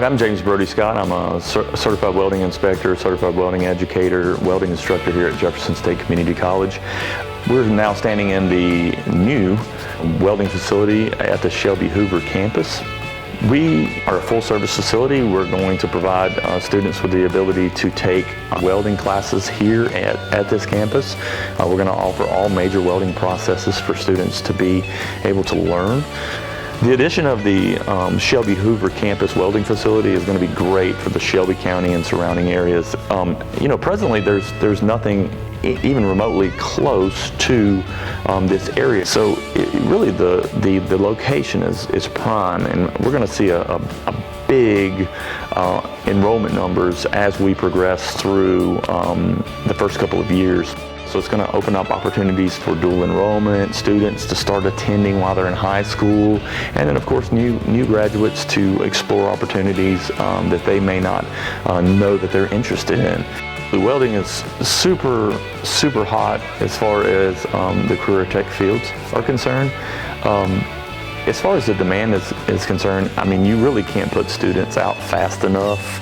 I'm James Brody Scott. I'm a certified welding inspector, certified welding educator, welding instructor here at Jefferson State Community College. We're now standing in the new welding facility at the Shelby-Hoover campus. We are a full-service facility. We're going to provide students with the ability to take welding classes here at this campus. We're going to offer all major welding processes for students to be able to learn. The addition of the Shelby-Hoover campus welding facility is going to be great for the Shelby County and surrounding areas. Presently there's nothing even remotely close to this area. So really the location is prime, and we're going to see a big enrollment numbers as we progress through the first couple of years. So it's going to open up opportunities for dual enrollment, students to start attending while they're in high school, and then of course new graduates to explore opportunities that they may not know that they're interested in. The welding is super hot as far as the career tech fields are concerned. As far as the demand is concerned, I mean, you really can't put students out fast enough.